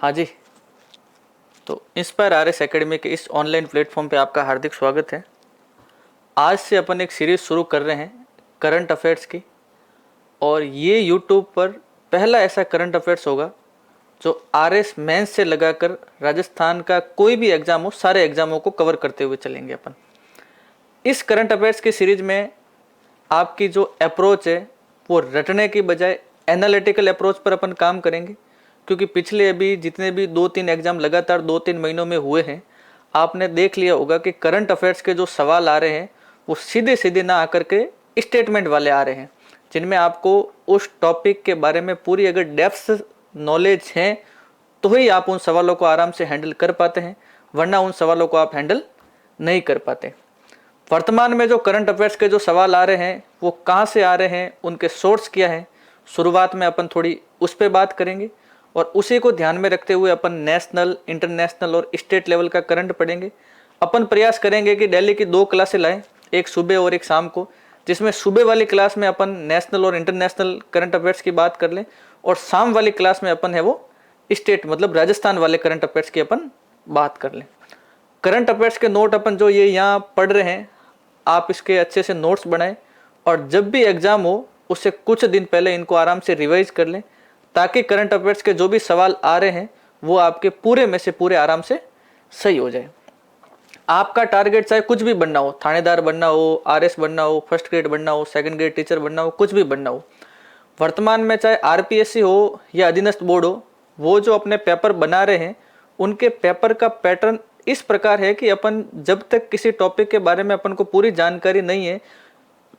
हाँ जी, तो inspire RS academy के इस ऑनलाइन प्लेटफॉर्म पे आपका हार्दिक स्वागत है। आज से अपन एक सीरीज़ शुरू कर रहे हैं करंट अफेयर्स की, और ये यूट्यूब पर पहला ऐसा करंट अफेयर्स होगा जो आरएस मेंस से लगाकर राजस्थान का कोई भी एग्ज़ाम हो, सारे एग्ज़ामों को कवर करते हुए चलेंगे अपन। इस करंट अफेयर्स की सीरीज़ में आपकी जो अप्रोच है वो रटने की बजाय एनालिटिकल अप्रोच पर अपन काम करेंगे, क्योंकि पिछले अभी जितने भी 2-3 एग्जाम लगातार 2-3 महीनों में हुए हैं, आपने देख लिया होगा कि करंट अफेयर्स के जो सवाल आ रहे हैं वो सीधे सीधे ना आकर के स्टेटमेंट वाले आ रहे हैं, जिनमें आपको उस टॉपिक के बारे में पूरी अगर डेप्थ नॉलेज है तो ही आप उन सवालों को आराम से हैंडल कर पाते हैं, वरना उन सवालों को आप हैंडल नहीं कर पाते। वर्तमान में जो करंट अफेयर्स के जो सवाल आ रहे हैं वो कहाँ से आ रहे हैं, उनके सोर्स क्या है, शुरुआत में अपन थोड़ी उस पर बात करेंगे, और उसी को ध्यान में रखते हुए अपन नेशनल, इंटरनेशनल और स्टेट लेवल का करंट पढ़ेंगे। अपन प्रयास करेंगे कि डेली की 2 क्लासें लाएं, एक सुबह और एक शाम को, जिसमें सुबह वाली क्लास में अपन नेशनल और इंटरनेशनल करंट अफेयर्स की बात कर लें, और शाम वाली क्लास में अपन है वो स्टेट मतलब राजस्थान वाले करंट अफेयर्स की अपन बात कर लें। करंट अफेयर्स के नोट अपन जो ये यहाँ पढ़ रहे हैं, आप इसके अच्छे से नोट्स बनाएं, और जब भी एग्ज़ाम हो उससे कुछ दिन पहले इनको आराम से रिवाइज कर लें, ताकि करंट अफेयर्स के जो भी सवाल आ रहे हैं वो आपके पूरे में से पूरे आराम से सही हो जाए। आपका टारगेट चाहे कुछ भी बनना हो, थानेदार बनना हो, आरएस बनना हो, फर्स्ट ग्रेड बनना हो, सेकंड ग्रेड टीचर बनना हो, कुछ भी बनना हो, वर्तमान में चाहे आरपीएससी हो या अधीनस्थ बोर्ड हो, वो जो अपने पेपर बना रहे हैं उनके पेपर का पैटर्न इस प्रकार है कि अपन जब तक किसी टॉपिक के बारे में अपन को पूरी जानकारी नहीं है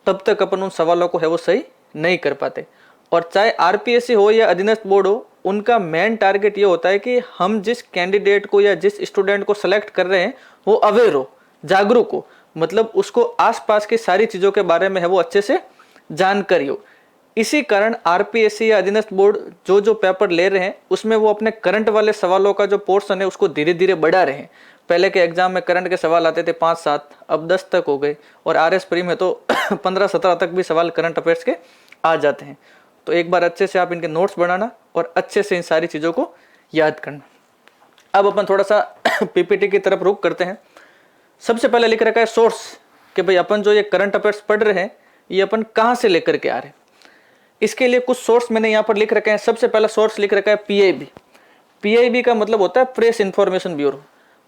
तब तक अपन उन सवालों को है वो सही नहीं कर पाते। और चाहे आरपीएससी हो या अधीनस्थ बोर्ड हो, उनका मेन टारगेट ये होता है कि हम जिस कैंडिडेट को या जिस स्टूडेंट को सेलेक्ट कर रहे हैं वो अवेयर हो, जागरूक हो, मतलब उसको आसपास की सारी चीज़ों के बारे में है वो अच्छे से जानकारी हो। इसी कारण आरपीएससी या अधीनस्थ बोर्ड जो जो पेपर ले रहे हैं उसमें वो अपने करंट वाले सवालों का जो पोर्शन है उसको धीरे धीरे बढ़ा रहे हैं। पहले के एग्जाम में करंट के सवाल आते थे 5-7, अब 10 तक हो गए, और आरएस प्री में तो 15-17 तक भी सवाल करंट अफेयर्स के आ जाते हैं। तो एक बार अच्छे से आप इनके नोट्स बनाना और अच्छे से इन सारी चीज़ों को याद करना। अब अपन थोड़ा सा पीपीटी की तरफ रुख करते हैं। सबसे पहले लिख रखा है सोर्स, कि भाई अपन जो ये करंट अफेयर्स पढ़ रहे हैं ये अपन कहाँ से लेकर के आ रहे हैं। इसके लिए कुछ सोर्स मैंने यहाँ पर लिख रखे हैं। सबसे पहला सोर्स लिख रखा है पीआईबी। पीआईबी का मतलब होता है प्रेस इंफॉर्मेशन ब्यूरो।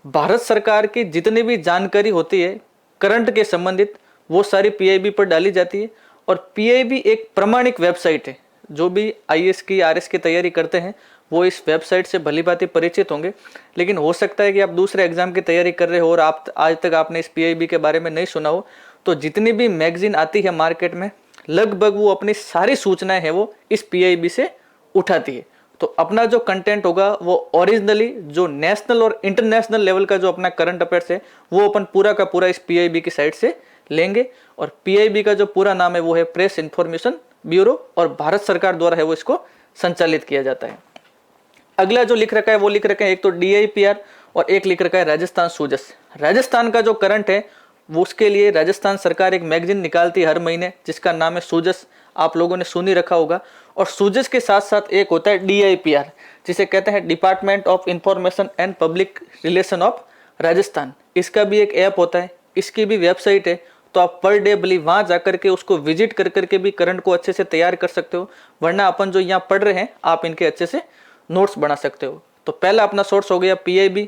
भारत सरकार की जितनी भी जानकारी होती है करंट के संबंधित वो सारी पीआईबी पर डाली जाती है, और पीआईबी एक प्रमाणिक वेबसाइट है। जो भी आईएएस की, आरएस की तैयारी करते हैं वो इस वेबसाइट से भली भांति परिचित होंगे, लेकिन हो सकता है कि आप दूसरे एग्जाम की तैयारी कर रहे हो और आप आज तक आपने इस पीआईबी के बारे में नहीं सुना हो। तो जितनी भी मैगजीन आती है मार्केट में, लगभग वो अपनी सारी सूचनाएं हैं वो इस पीआईबी से उठाती है। तो अपना जो कंटेंट होगा वो ओरिजिनली जो नेशनल और इंटरनेशनल लेवल का जो अपना करंट अफेयर्स है वो अपन पूरा का पूरा इस पीआईबी की साइट से लेंगे। और पीआईबी का जो पूरा नाम है वो है प्रेस इंफॉर्मेशन ब्यूरो, और भारत सरकार द्वारा है वो इसको संचालित किया जाता है। अगला जो लिख रखा है वो लिख रखा है, एक तो डीआईपीआर और एक लिख रखा है राजस्थान सूजस। राजस्थान का जो करंट है वो उसके लिए राजस्थान सरकार एक मैगजीन निकालती है हर महीने, जिसका नाम है सूजस। आप लोगों ने सुन ही रखा होगा। और सूजस के साथ साथ एक होता है डीआईपीआर, जिसे कहते हैं department of information and public relation of Rajasthan. इसका भी एक ऐप होता है, इसकी भी वेबसाइट है। तो आप पर डे भली वहाँ जाकर के उसको विजिट कर करके भी करंट को अच्छे से तैयार कर सकते हो, वरना अपन जो यहाँ पढ़ रहे हैं आप इनके अच्छे से नोट्स बना सकते हो। तो पहला अपना सोर्स हो गया पीआईबी,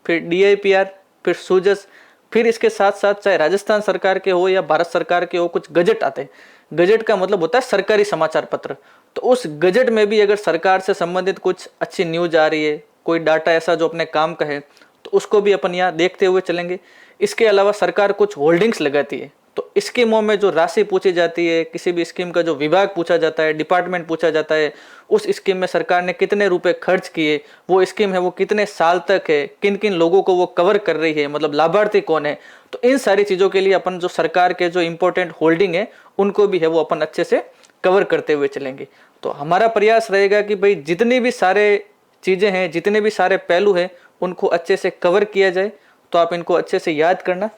फिर डीआईपीआर, फिर सूजस, फिर इसके साथ साथ चाहे राजस्थान सरकार के हो या भारत सरकार के हो कुछ गजट आते हैं। गजट का मतलब होता है सरकारी समाचार पत्र। तो उस गजट में भी अगर सरकार से संबंधित कुछ अच्छी न्यूज आ रही है, कोई डाटा ऐसा जो अपने काम का है, तो उसको भी अपन यहाँ देखते हुए चलेंगे। इसके अलावा सरकार कुछ होल्डिंग्स लगाती है, तो स्कीमों में जो राशि पूछी जाती है, किसी भी स्कीम का जो विभाग पूछा जाता है, डिपार्टमेंट पूछा जाता है, उस स्कीम में सरकार ने कितने रुपए खर्च किए, वो स्कीम है वो कितने साल तक है, किन किन लोगों को वो कवर कर रही है, मतलब लाभार्थी कौन है। तो इन सारी चीज़ों के लिए अपन जो सरकार के जो इंपॉर्टेंट होल्डिंग है उनको भी है वो अपन अच्छे से कवर करते हुए चलेंगे। तो हमारा प्रयास रहेगा कि भाई जितनी भी सारे चीज़ें हैं, जितने भी सारे पहलू हैं, उनको अच्छे से कवर किया जाए। तो आप इनको अच्छे से याद करना।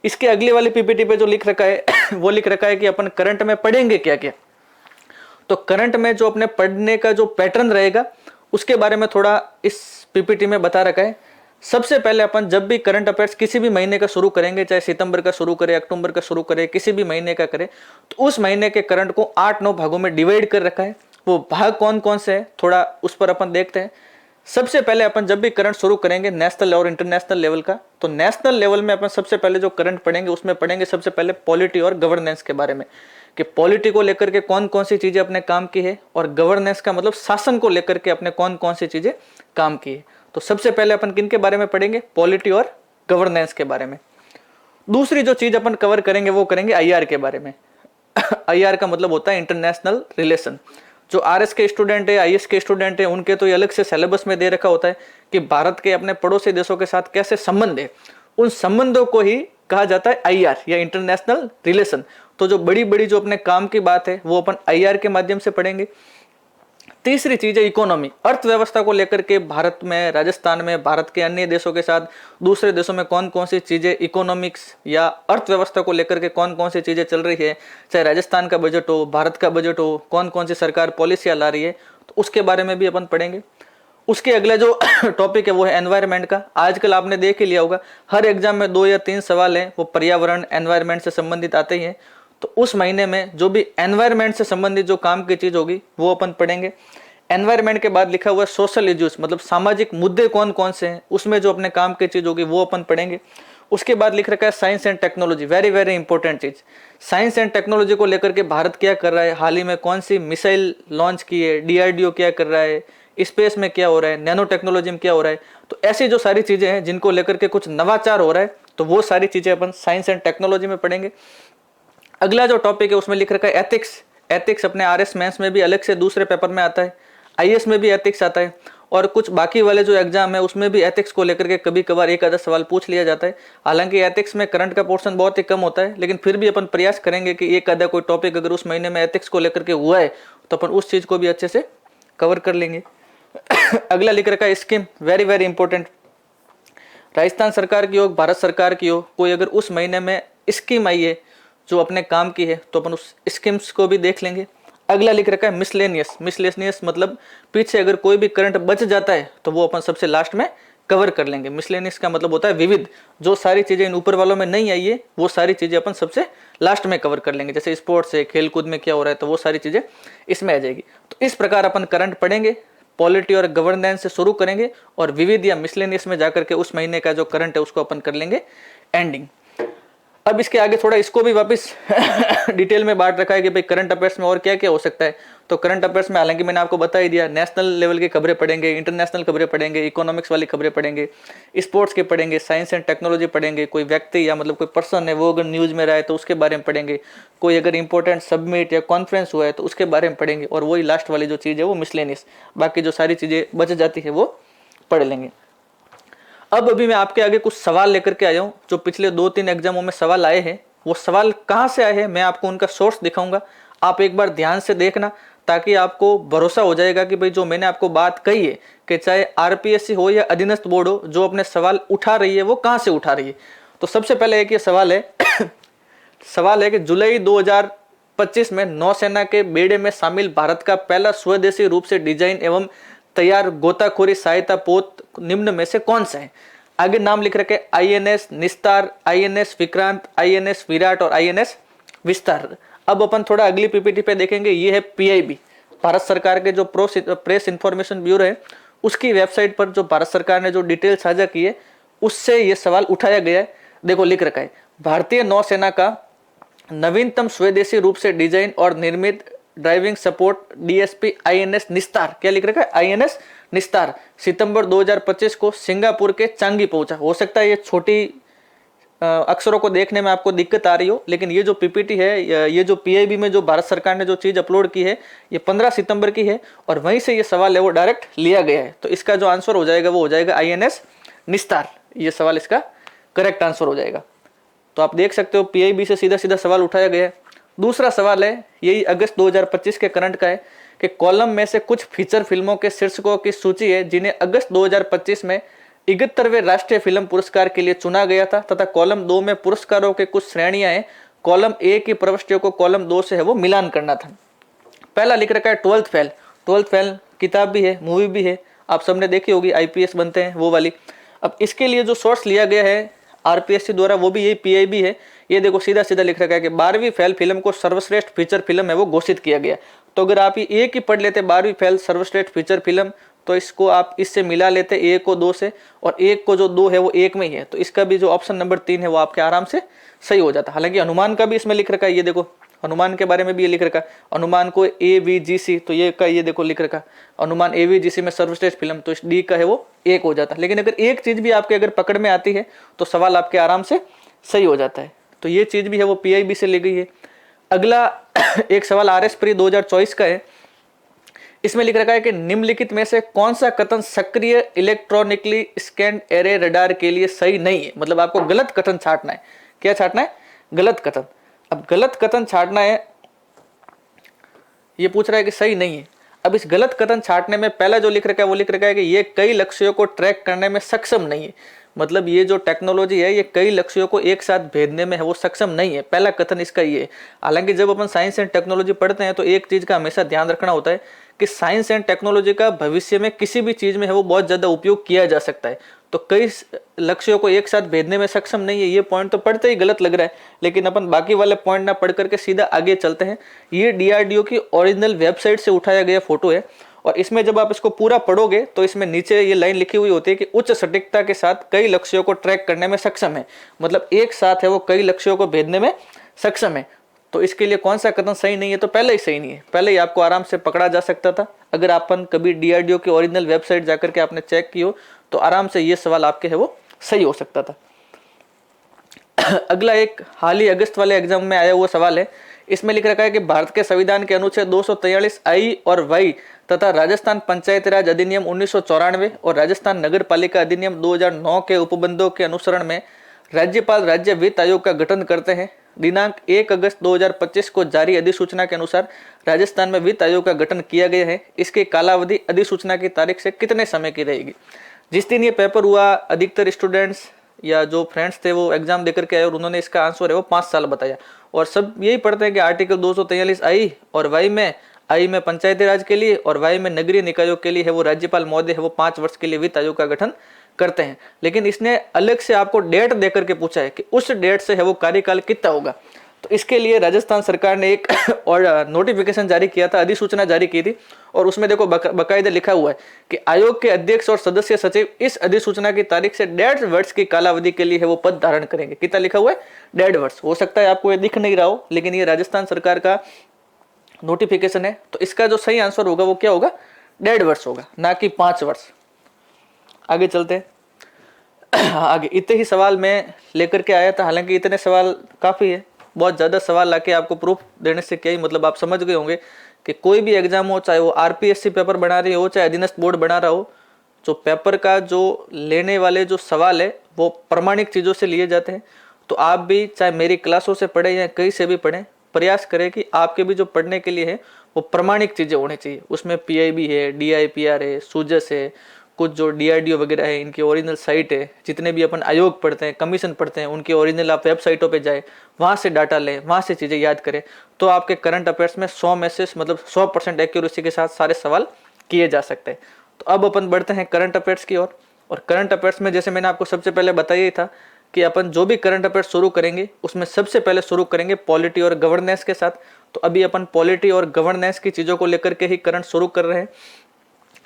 इसके अगले वाले पीपीटी पे जो लिख रखा है वो लिख रखा है कि अपन करंट में पढ़ेंगे क्या क्या। तो करंट में जो अपने पढ़ने का जो पैटर्न रहेगा उसके बारे में थोड़ा इस पीपीटी में बता रखा है। सबसे पहले अपन जब भी करंट अफेयर्स किसी भी महीने का शुरू करेंगे, चाहे सितंबर का शुरू करें, अक्टूबर का शुरू करें, किसी भी महीने का करें, तो उस महीने के करंट को 8-9 भागों में डिवाइड कर रखा है। वो भाग कौन कौन से है थोड़ा उस पर अपन देखते हैं। सबसे पहले अपन जब भी करंट शुरू करेंगे नेशनल और इंटरनेशनल लेवल का, तो नेशनल लेवल में अपन सबसे पहले जो करंट पढ़ेंगे उसमें पढ़ेंगे सबसे पहले पॉलिटी और गवर्नेंस के बारे में, कि पॉलिटी को लेकर के कौन कौन सी चीजें अपने काम की है, और गवर्नेंस का मतलब शासन को लेकर के अपने कौन कौन सी चीजें काम की है। तो सबसे पहले अपन किन के बारे में पढ़ेंगे, पॉलिटी और गवर्नेंस के बारे में। दूसरी जो चीज अपन कवर करेंगे वो करेंगे आईआर के बारे में। आईआर का मतलब होता है इंटरनेशनल रिलेशन। जो आरएस के स्टूडेंट है, आईएएस के स्टूडेंट है, उनके तो ये अलग से सिलेबस में दे रखा होता है कि भारत के अपने पड़ोसी देशों के साथ कैसे संबंध है, उन संबंधों को ही कहा जाता है आईआर या इंटरनेशनल रिलेशन। तो जो बड़ी बड़ी जो अपने काम की बात है वो अपन आईआर के माध्यम से पढ़ेंगे। तीसरी चीज है इकोनॉमी, अर्थव्यवस्था को लेकर के भारत में, राजस्थान में, भारत के अन्य देशों के साथ दूसरे देशों में कौन कौन सी चीजें, इकोनॉमिक्स या अर्थव्यवस्था को लेकर के कौन कौन सी चीजें चल रही है, चाहे राजस्थान का बजट हो, भारत का बजट हो, कौन कौन सी सरकार पॉलिसियां ला रही है, तो उसके बारे में भी अपन पढ़ेंगे। उसके अगला जो टॉपिक है वो है एनवायरनमेंट का। आजकल आपने देख ही लिया होगा हर एग्जाम में 2 या 3 सवाल हैं वो पर्यावरण, एनवायरनमेंट से संबंधित आते ही हैं। तो उस महीने में जो भी एनवायरनमेंट से संबंधित जो काम की चीज होगी वो अपन पढ़ेंगे। एनवायरनमेंट के बाद लिखा हुआ है सोशल इश्यूज, मतलब सामाजिक मुद्दे कौन कौन से हैं, उसमें जो अपने काम की चीज होगी वो अपन पढ़ेंगे। उसके बाद लिख रखा है science and technology, very very important चीज। साइंस एंड टेक्नोलॉजी को लेकर के भारत क्या कर रहा है, हाल ही में कौन सी मिसाइल लॉन्च की है, डीआरडीओ क्या कर रहा है, स्पेस में क्या हो रहा है, नैनो टेक्नोलॉजी में क्या हो रहा है। तो ऐसी जो सारी चीजें हैं जिनको लेकर के कुछ नवाचार हो रहा है, तो वो सारी चीजें अपन साइंस एंड टेक्नोलॉजी में पढ़ेंगे। अगला जो टॉपिक है उसमें लिख रखा है एथिक्स। एथिक्स अपने आरएस मेंस में भी अलग से दूसरे पेपर में आता है, आईएएस में भी एथिक्स आता है, और कुछ बाकी वाले जो एग्जाम है उसमें भी एथिक्स को लेकर के कभी कभार एक आधा सवाल पूछ लिया जाता है। हालांकि एथिक्स में करंट का पोर्शन बहुत ही कम होता है, लेकिन फिर भी अपन प्रयास करेंगे कि एक आधा कोई टॉपिक अगर उस महीने में एथिक्स को लेकर के हुआ है तो अपन उस चीज को भी अच्छे से कवर कर लेंगे। अगला लिख रखा है scheme, very very important. Rajasthan सरकार की हो, भारत सरकार की हो, कोई अगर उस महीने में स्कीम आई है जो अपने काम की है तो अपन उस स्कीम्स को भी देख लेंगे। अगला लिख रखा है मिसलेनियस। मिसलेनियस मतलब पीछे अगर कोई भी करंट बच जाता है तो वो अपन सबसे लास्ट में कवर कर लेंगे। मिसलेनियस का मतलब होता है विविध, जो सारी चीजें इन ऊपर वालों में नहीं आई है वो सारी चीजें अपन सबसे लास्ट में कवर कर लेंगे। जैसे स्पोर्ट्स है, खेल कूद में क्या हो रहा है, तो वो सारी चीजें इसमें आ जाएगी। तो इस प्रकार अपन करंट पढ़ेंगे, पॉलिटी और गवर्नेंस से शुरू करेंगे और विविध या मिसलेनियस में जाकर के उस महीने का जो करंट है उसको अपन कर लेंगे एंडिंग। अब इसके आगे थोड़ा इसको भी वापस डिटेल में बांट रखा है कि भाई करंट अफेयर्स में और क्या क्या हो सकता है। तो करंट अफेयर्स में हालांकि मैंने आपको बता ही दिया, नेशनल लेवल की खबरें पढ़ेंगे, इंटरनेशनल खबरें पढ़ेंगे, इकोनॉमिक्स वाली खबरें पढ़ेंगे, स्पोर्ट्स के पढ़ेंगे, साइंस एंड टेक्नोलॉजी पढ़ेंगे, कोई व्यक्ति या मतलब कोई पर्सन है वो अगर न्यूज में रहा है तो उसके बारे में पढ़ेंगे, कोई अगर इंपॉर्टेंट सबमिट या कॉन्फ्रेंस हुआ है तो उसके बारे में पढ़ेंगे, और वही लास्ट वाली जो चीज़ है वो मिसलेनियस, बाकी जो सारी चीज़ें बच जाती है वो पढ़ लेंगे। अब अभी मैं आपके आगे कुछ सवाल लेकर के आया हूँ जो पिछले 2-3 एग्जामों में सवाल आए हैं। वो सवाल कहाँ से आए हैं मैं आपको उनका सोर्स दिखाऊंगा, आप एक बार ध्यान से देखना ताकि आपको भरोसा हो जाएगा कि भाई जो मैंने आपको बात कही है कि चाहे आरपीएससी हो या अधीनस्थ बोर्ड हो, जो अपने सवाल उठा रही है वो कहाँ से उठा रही है। तो सबसे पहले एक ये सवाल है सवाल है कि जुलाई 2025 में नौसेना के बेड़े में शामिल भारत का पहला स्वदेशी रूप से डिजाइन एवं तैयार गोताखोरी सहायता पोत निम्न में से कौन सा है। आगे नाम लिख रखे आईएनएस निस्तार, आईएनएस विक्रांत, आईएनएस विराट और आईएनएस विस्तार। अब अपन थोड़ा अगली पीपीटी पे देखेंगे, ये है पीआईबी, भारत सरकार के जो प्रेस इंफॉर्मेशन ब्यूरो है उसकी वेबसाइट पर जो भारत सरकार ने जो डिटेल साझा की है उससे ये सवाल उठाया गया है। देखो लिख रखा है भारतीय नौसेना का नवीनतम स्वदेशी रूप से डिजाइन और निर्मित ड्राइविंग सपोर्ट डीएसपी आईएनएस निस्तार, क्या लिख रखा है आईएनएस निस्तार, सितंबर 2025 को सिंगापुर के चांगी पहुंचा। हो सकता है ये छोटी अक्षरों को देखने में आपको दिक्कत आ रही हो, लेकिन ये जो पीपीटी है, ये जो पीआईबी में जो भारत सरकार ने जो चीज अपलोड की है ये 15 सितंबर की है और वहीं से ये सवाल है वो डायरेक्ट लिया गया है। तो इसका जो आंसर हो जाएगा वो हो जाएगा आईएनएस निस्तार, ये सवाल इसका करेक्ट आंसर हो जाएगा। तो आप देख सकते हो पीआईबी से सीधा सीधा सवाल उठाया गया है। दूसरा सवाल है यही अगस्त 2025 के करंट का है कि कॉलम में से कुछ फीचर फिल्मों के शीर्षकों की सूची है जिन्हें अगस्त 2025 में 71वें राष्ट्रीय फिल्म पुरस्कार के लिए चुना गया था तथा कॉलम 2 में पुरस्कारों के कुछ श्रेणियां हैं, कॉलम ए की प्रविष्टियों को कॉलम 2 से है वो मिलान करना था। पहला लिख रखा है 12th फेल। 12th फेल किताब भी है, मूवी भी है, आप सबने देखी होगी, आईपीएस बनते हैं वो वाली। अब इसके लिए जो सोर्स लिया गया है आरपीएससी द्वारा वो भी यही पीआईबी है। ये देखो सीधा सीधा लिख रखा है कि 12वीं फेल फिल्म को सर्वश्रेष्ठ फीचर फिल्म है वो घोषित किया गया। तो अगर आप ये एक ही पढ़ लेते 12वीं फेल सर्वश्रेष्ठ फीचर फिल्म, तो इसको आप इससे मिला लेते एक को 2 से, और एक को जो 2 है वो एक में ही है, तो इसका भी जो ऑप्शन नंबर 3 है वो आपके आराम से सही हो जाता। हालांकि अनुमान का भी इसमें लिख रखा है, ये देखो अनुमान के बारे में भी ये लिख रखा है, अनुमान को एवीजीसी, तो ये का ये देखो लिख रखा अनुमान एवीजीसी में सर्वश्रेष्ठ फिल्म, तो इस डी का है वो एक हो जाता है। लेकिन अगर एक चीज भी आपके अगर पकड़ में आती है तो सवाल आपके आराम से सही हो जाता है। तो ये चीज भी है वो पीआईबी से ली गई है। अगला एक सवाल आरएस प्री 2024 का है। इसमें लिख रखा है कि निम्नलिखित में से कौन सा कथन सक्रिय इलेक्ट्रॉनिकली स्कैन एरे रडार के लिए सही नहीं है। मतलब आपको गलत कथन छांटना है। क्या छांटना है? गलत कथन। अब गलत कथन छांटना है, ये पूछ रहा है कि सही नहीं है। अब इस गलत कथन छांटने में पहला जो लिख रखा है वो लिख रखा है कि ये कई लक्ष्यों को ट्रैक करने में सक्षम नहीं है। मतलब ये जो टेक्नोलॉजी है ये कई लक्ष्यों को एक साथ भेदने में है वो सक्षम नहीं है। पहला कथन इसका ये है। हालांकि जब अपन साइंस एंड टेक्नोलॉजी पढ़ते हैं तो एक चीज का हमेशा ध्यान रखना होता है कि साइंस एंड टेक्नोलॉजी का भविष्य में किसी भी चीज में है वो बहुत ज्यादा उपयोग किया जा सकता है। तो कई लक्ष्यों को एक साथ भेदने में सक्षम नहीं है, ये पॉइंट तो पढ़ते ही गलत लग रहा है, लेकिन अपन बाकी वाले पॉइंट ना पढ़ करके सीधा आगे चलते हैं। ये डीआरडीओ की ओरिजिनल वेबसाइट से उठाया गया फोटो है, और इसमें जब आप इसको पूरा पढ़ोगे तो इसमें नीचे ये लाइन लिखी हुई होती है कि उच्च सटीकता के साथ कई लक्ष्यों को ट्रैक करने में सक्षम है। मतलब एक साथ है वो कई लक्ष्यों को भेदने में सक्षम है। तो इसके लिए कौन सा कथन सही नहीं है? तो पहले ही सही नहीं है, पहले ही आपको आराम से पकड़ा जा सकता था। अगर अपन कभी डीआरडीओ की ओरिजिनल वेबसाइट जाकर के आपने चेक की हो तो आराम से ये सवाल आपके है वो सही हो सकता था। अगला एक हाल ही अगस्त वाले एग्जाम में आया हुआ सवाल है। इसमें लिख रखा है कि भारत के संविधान के अनुच्छेद 243 आई और वाई तथा राजस्थान पंचायती राज अधिनियम 1994 और राजस्थान नगर पालिका अधिनियम 2009 के उपबंधों के अनुसरण में राज्यपाल राज्य वित्त आयोग का गठन करते हैं। दिनांक 1 अगस्त 2025 को जारी अधिसूचना के अनुसार राजस्थान में वित्त आयोग का गठन किया गया है। इसकी कालावधि अधिसूचना की तारीख से कितने समय की रहेगी? जिस दिन ये पेपर हुआ अधिकतर स्टूडेंट्स या जो फ्रेंड्स थे वो एग्जाम देकर के आए और उन्होंने इसका आंसर है वो 5 साल बताया। और सब यही पढ़ते हैं कि आर्टिकल 243 आई और वाई में, आई में पंचायती राज के लिए और वाई में नगरीय निकायों के लिए है वो राज्यपाल महोदय है वो 5 वर्ष के लिए वित्त आयोग का गठन करते हैं। लेकिन इसने अलग से आपको डेट देकर के पूछा है कि उस डेट से है वो कार्यकाल कितना होगा। तो इसके लिए राजस्थान सरकार ने एक और नोटिफिकेशन जारी किया था, अधिसूचना जारी की थी, और उसमें देखो बकायदा लिखा हुआ है कि आयोग के अध्यक्ष और सदस्य सचिव इस अधिसूचना की तारीख से 1.5 वर्ष की कालावधि के लिए है वो पद धारण करेंगे। कितना लिखा हुआ है? 1.5 वर्ष। हो सकता है आपको ये दिख नहीं रहा हो, लेकिन ये राजस्थान सरकार का नोटिफिकेशन है। तो इसका जो सही आंसर होगा वो क्या होगा? 1.5 वर्ष होगा, ना कि 5 वर्ष। आगे चलते हैं। आगे इतने ही सवाल मैं लेकर के आया था, हालांकि इतने सवाल काफ़ी है, बहुत ज़्यादा सवाल लाके आपको प्रूफ देने से क्या ही मतलब, आप समझ गए होंगे कि कोई भी एग्जाम हो, चाहे वो आरपीएससी पेपर बना रही हो चाहे अधीनस्थ बोर्ड बना रहा हो, जो पेपर का जो लेने वाले जो सवाल है वो प्रमाणिक चीज़ों से लिए जाते हैं। तो आप भी चाहे मेरी क्लासों से पढ़ें या कहीं से भी पढ़ें, प्रयास करें कि आपके भी जो पढ़ने के लिए है वो प्रमाणिक चीज़ें होनी चाहिए। उसमें पीआईबी है, डीआईपीआर है, सूजस है, कुछ जो डीआरडीओ वगैरह है इनकी ओरिजिनल साइट है, जितने भी अपन आयोग पढ़ते हैं, कमीशन पढ़ते हैं, उनकी ओरिजिनल आप वेबसाइटों पे जाए, वहाँ से डाटा लें, वहाँ से चीज़ें याद करें, तो आपके करंट अफेयर्स में 100 में से मतलब 100% एक्यूरेसी के साथ सारे सवाल किए जा सकते हैं। तो अब अपन बढ़ते हैं करंट अफेयर्स की ओर। और करंट अफेयर्स में जैसे मैंने आपको सबसे पहले बताया ही था कि अपन जो भी करंट अफेयर्स शुरू करेंगे उसमें सबसे पहले शुरू करेंगे पॉलिटी और गवर्नेंस के साथ। तो अभी अपन पॉलिटी और गवर्नेंस की चीज़ों को लेकर के ही करंट शुरू कर रहे हैं।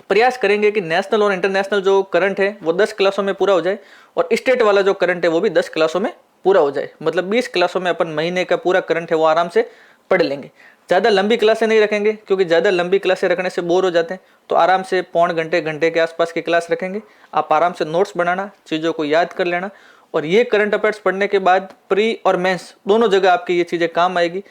प्रयास करेंगे कि नेशनल और इंटरनेशनल जो करंट है वो 10 क्लासों में पूरा हो जाए, और स्टेट वाला जो करंट है वो भी 10 क्लासों में पूरा हो जाए। मतलब 20 क्लासों में अपन महीने का पूरा करंट है वो आराम से पढ़ लेंगे। ज़्यादा लंबी क्लासें नहीं रखेंगे, क्योंकि ज़्यादा लंबी क्लासें रखने से बोर हो जाते हैं। तो आराम से पौन घंटे, घंटे के आसपास की क्लास रखेंगे। आप आराम से नोट्स बनाना, चीज़ों को याद कर लेना, और ये करंट अफेयर्स पढ़ने के बाद प्री और मेंस दोनों जगह आपकी ये चीज़ें काम आएगी।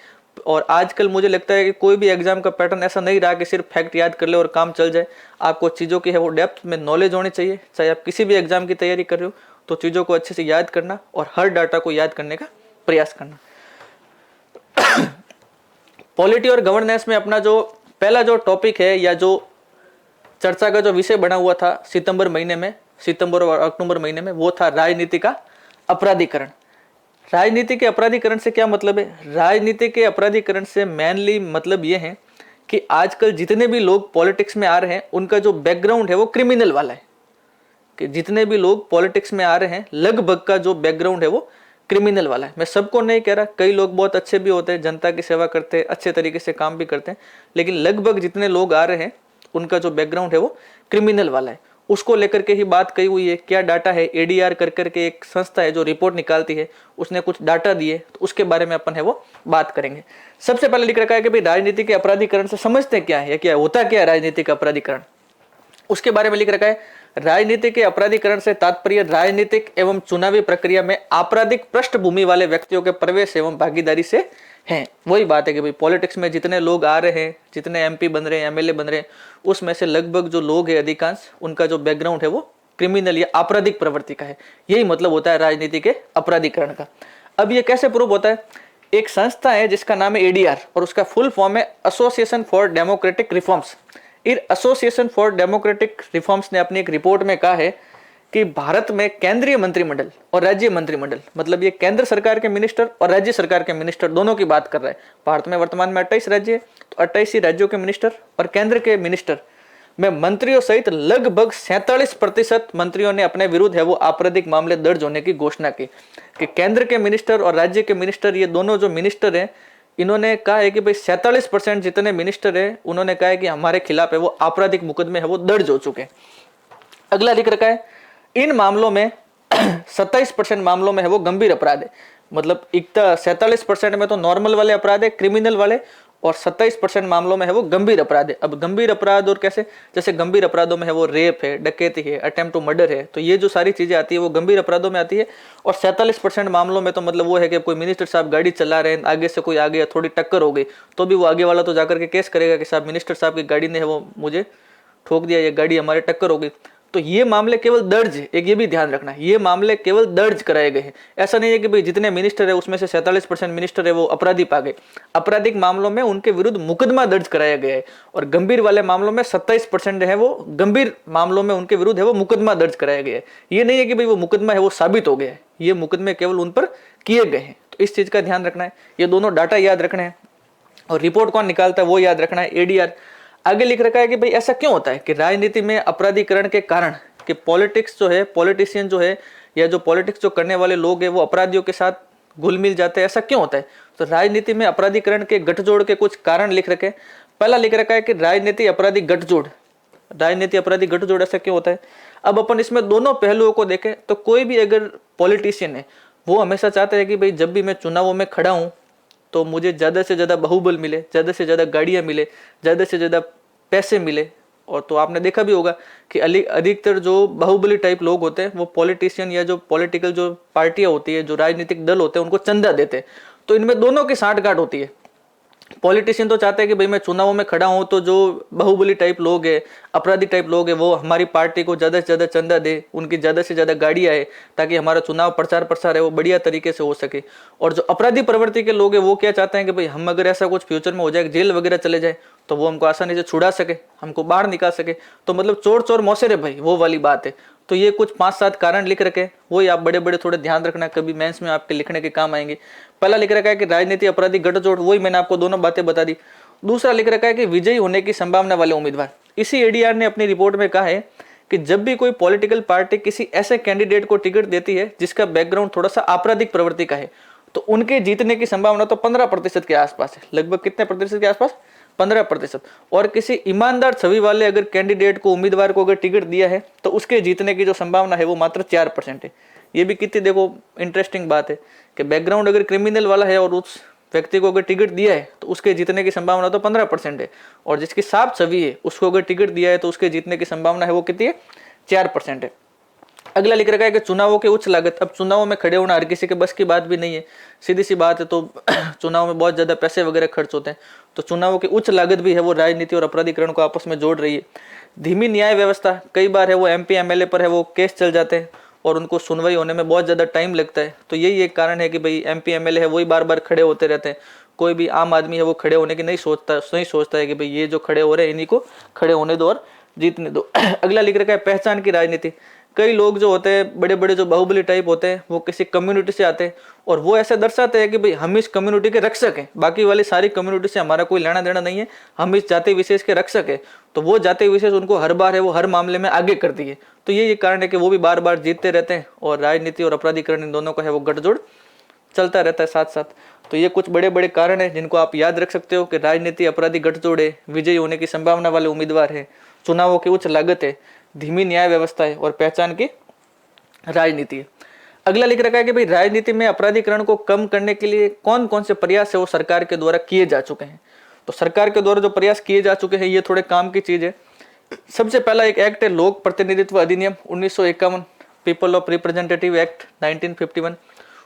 और आजकल मुझे लगता है कि कोई भी एग्जाम का पैटर्न ऐसा नहीं रहा कि सिर्फ फैक्ट याद कर ले और काम चल जाए। आपको चीज़ों की है वो डेप्थ में नॉलेज होनी चाहिए। चाहे आप किसी भी एग्जाम की तैयारी कर रहे हो तो चीज़ों को अच्छे से याद करना और हर डाटा को याद करने का प्रयास करना। पॉलिटी और गवर्नेंस में अपना जो पहला जो टॉपिक है या जो चर्चा का जो विषय बना हुआ था सितंबर महीने में, सितंबर और अक्टूबर महीने में, वो था राजनीति का अपराधीकरण। राजनीति के अपराधीकरण से क्या मतलब है? राजनीति के अपराधीकरण से मेनली मतलब ये है कि आजकल जितने भी लोग पॉलिटिक्स में आ रहे हैं उनका जो बैकग्राउंड है वो क्रिमिनल वाला है। कि जितने भी लोग पॉलिटिक्स में आ रहे हैं लगभग का जो बैकग्राउंड है वो क्रिमिनल वाला है। मैं सबको नहीं कह रहा, कई लोग बहुत अच्छे भी होते हैं, जनता की सेवा करते हैं, अच्छे तरीके से काम भी करते हैं, लेकिन लगभग जितने लोग आ रहे हैं उनका जो बैकग्राउंड है वो क्रिमिनल वाला है। उसको लेकर के ही बात कही हुई है। क्या डाटा है, एडीआर कर करके एक संस्था है जो रिपोर्ट निकालती है, उसने कुछ डाटा दिए, तो उसके बारे में अपन है वो बात करेंगे। सबसे पहले लिख रखा है कि भाई राजनीति के अपराधीकरण से समझते क्या है, या क्या होता क्या है राजनीतिक अपराधीकरण। उसके बारे में लिख रखा है, राजनीति के अपराधीकरण से तात्पर्य राजनीतिक एवं चुनावी प्रक्रिया में आपराधिक पृष्ठभूमि वाले व्यक्तियों के प्रवेश एवं भागीदारी से है। वही बात है कि भाई पॉलिटिक्स में जितने लोग आ रहे हैं, जितने एमपी बन रहे हैं, एमएलए बन रहे हैं, उसमें से लगभग जो लोग हैं अधिकांश, उनका जो बैकग्राउंड है वो क्रिमिनल या आपराधिक प्रवृत्ति का है। यही मतलब होता है राजनीति के अपराधीकरण का। अब ये कैसे प्रूव होता है? एक संस्था है जिसका नाम है एडीआर और उसका फुल फॉर्म है association for democratic reforms. Association for democratic reforms ने अपनी एक रिपोर्ट में कहा है कि भारत में केंद्रीय मंत्रिमंडल और राज्य मंत्रिमंडल, मतलब ये केंद्र सरकार के मिनिस्टर और राज्य सरकार के मिनिस्टर दोनों की बात कर रहा है। भारत में वर्तमान में 28 राज्य है, तो 28 ही राज्यों के मिनिस्टर और केंद्र के मिनिस्टर में मंत्रियों सहित लगभग 47% मंत्रियों ने अपने विरुद्ध है वो आपराधिक मामले दर्ज होने की घोषणा की। कि केंद्र के मिनिस्टर और राज्य के मिनिस्टर, ये दोनों जो मिनिस्टर हैं, इन्होंने कहा है कि भाई 47% जितने मिनिस्टर है उन्होंने कहा है कि हमारे खिलाफ है वो आपराधिक मुकदमे है वो दर्ज हो चुके हैं। अगला लिख रखा है, इन मामलों में 27% मामलों में है वो गंभीर अपराध है। मतलब 47% में तो नॉर्मल वाले अपराध है, क्रिमिनल वाले, और 27% मामलों में है वो गंभीर अपराध है। अब गंभीर अपराध और कैसे? जैसे गंभीर अपराधों में है वो रेप है, डकैती है, अटेम्प्ट टू मर्डर है, तो ये जो सारी चीजें आती है वो गंभीर अपराधों में आती है। और 47% मामलों में तो मतलब वो है कि कोई मिनिस्टर साहब गाड़ी चला रहे हैं, आगे से कोई आ गया, थोड़ी टक्कर हो गई, तो भी वो आगे वाला तो जाकर के केस करेगा कि साहब मिनिस्टर साहब की गाड़ी ने है वो मुझे ठोक दिया, ये गाड़ी हमारे टक्कर हो गई। तो ये मामले केवल दर्ज है, एक ये भी ध्यान रखना है, ये मामले केवल दर्ज कराए गए हैं। ऐसा नहीं है कि भाई जितने मिनिस्टर है उसमें से 47% मिनिस्टर है वो अपराधी पा गए। आपराधिक मामलों में उनके विरुद्ध मुकदमा दर्ज कराया गया है, और गंभीर वाले मामलों में 27% है वो गंभीर मामलों में उनके विरुद्ध है वो मुकदमा दर्ज कराया गया है। ये नहीं है कि भाई वो मुकदमा है वो साबित हो गया है, ये मुकदमे केवल उन पर किए गए हैं। तो इस चीज का ध्यान रखना है, ये दोनों डाटा याद रखने हैं। और रिपोर्ट कौन निकालता है वो याद रखना है, एडीआर। आगे लिख रखा है कि भाई ऐसा क्यों होता है कि राजनीति में अपराधीकरण के कारण कि पॉलिटिक्स जो है, पॉलिटिशियन जो है, या जो पॉलिटिक्स जो करने वाले लोग हैं वो अपराधियों के साथ घुल मिल जाते हैं। ऐसा क्यों होता है? तो राजनीति में अपराधीकरण के गठजोड़ के कुछ कारण लिख रखे। पहला लिख रखा है कि राजनीति अपराधी गठजोड़। राजनीति अपराधी गठजोड़ ऐसा क्यों होता है? अब अपन इसमें दोनों पहलुओं को देखें तो कोई भी अगर पॉलिटिशियन है वो हमेशा चाहता है कि भाई जब भी मैं चुनावों में खड़ा हूं तो मुझे ज्यादा से ज्यादा बाहुबल मिले, ज्यादा से ज्यादा गाड़ियां मिले, ज्यादा से ज्यादा पैसे मिले। और तो आपने देखा भी होगा कि अधिकतर जो बाहुबली टाइप लोग होते हैं वो पॉलिटिशियन या जो पॉलिटिकल जो पार्टियां होती है, जो राजनीतिक दल होते हैं, उनको चंदा देते हैं। तो इनमें दोनों की साठगांठ होती है। पॉलिटिशियन तो चाहते हैं कि भाई मैं चुनावों में खड़ा हूं तो जो बाहुबली टाइप लोग है, अपराधी टाइप लोग है, वो हमारी पार्टी को ज्यादा से ज्यादा चंदा दे, उनकी ज्यादा से ज्यादा गाड़ियां आए, ताकि हमारा चुनाव प्रचार प्रसार है वो बढ़िया तरीके से हो सके। और जो अपराधी प्रवृत्ति के लोग हैं वो क्या चाहते हैं कि भाई हम अगर ऐसा कुछ फ्यूचर में हो जाए, जेल वगैरह चले जाए, तो वो हमको आसानी से छुड़ा सके, हमको बाहर निकाल सके। तो मतलब चोर चोर मौसेरे भाई, वो वाली बात है। तो ये कुछ 5-7 कारण लिख रखे, वही आप बड़े बड़े थोड़े ध्यान रखना, कभी मेंस में आपके लिखने के काम आएंगे। पहला लिख रखा है कि राजनीति अपराधी गठजोड़, वही मैंने आपको दोनों बातें बता दी। दूसरा लिख रखा है कि विजयी होने की संभावना वाले उम्मीदवार। इसी एडीआर ने अपनी रिपोर्ट में कहा है कि जब भी कोई पॉलिटिकल पार्टी किसी ऐसे कैंडिडेट को टिकट देती है जिसका बैकग्राउंड थोड़ा सा आपराधिक प्रवृत्ति का है, तो उनके जीतने की संभावना तो 15% के आसपास है। लगभग कितने प्रतिशत के आसपास? 15%। और किसी ईमानदार छवि वाले अगर कैंडिडेट को, उम्मीदवार को अगर टिकट दिया है तो उसके जीतने की जो संभावना है वो मात्र 4% है। ये भी कितनी देखो इंटरेस्टिंग बात है कि बैकग्राउंड अगर क्रिमिनल वाला है और उस व्यक्ति को अगर टिकट दिया है तो उसके जीतने की संभावना तो 15% है, और जिसकी साफ छवि है उसको अगर टिकट दिया है तो उसके जीतने की संभावना है वो कितनी है? 4% है। अगला लिख रखा है कि चुनावों की उच्च लागत। अब चुनावों में खड़े होना हर किसी के बस की बात भी नहीं है, सीधी सी बात है। तो चुनाव में बहुत ज्यादा पैसे वगैरह खर्च होते हैं, तो चुनावों की उच्च लागत भी है वो राजनीति और अपराधीकरण को आपस में जोड़ रही है। धीमी न्याय व्यवस्था, कई बार है वो एमपी एमएलए पर है वो केस चल जाते हैं और उनको सुनवाई होने में बहुत ज्यादा टाइम लगता है। तो यही एक कारण है कि भाई एमपी एमएलए है वही बार बार खड़े होते रहते हैं। कोई भी आम आदमी है वो खड़े होने की नहीं सोचता है कि भाई ये जो खड़े हो रहे हैं इन्हीं को खड़े होने दो और जीतने दो। अगला लिख रखा है पहचान की राजनीति। कई लोग जो होते हैं बड़े बड़े जो बाहुबली टाइप होते हैं वो किसी कम्युनिटी से आते हैं और वो ऐसे दर्शाते हैं कि भाई हम इस कम्युनिटी के रक्षक हैं, बाकी वाली सारी कम्युनिटी से हमारा कोई लेना देना नहीं है, हम इस जाति विशेष के रक्षक है। तो वो जाति विशेष उनको हर बार है वो हर मामले में आगे कर दिए। तो ये कारण है कि वो भी बार बार जीतते रहते हैं और राजनीति और अपराधीकरण इन दोनों का है वो गठजोड़ चलता रहता है साथ साथ। तो ये कुछ बड़े बड़े कारण हैं जिनको आप याद रख सकते हो कि राजनीति अपराधी गठजोड़ है, विजयी होने की संभावना वाले उम्मीदवार है, चुनावों की उच्च लागत है, धीमी न्याय व्यवस्था है और पहचान की राजनीति है। अगला लिख रखा है कि भाई राजनीति में अपराधीकरण को कम करने के लिए कौन कौन से प्रयास है वो सरकार के द्वारा किए जा चुके हैं। तो सरकार के द्वारा जो प्रयास किए जा चुके हैं ये थोड़े काम की चीज है। सबसे पहला एक एक्ट है लोक प्रतिनिधित्व अधिनियम 1951, पीपल ऑफ रिप्रेजेंटेटिव एक्ट 1951।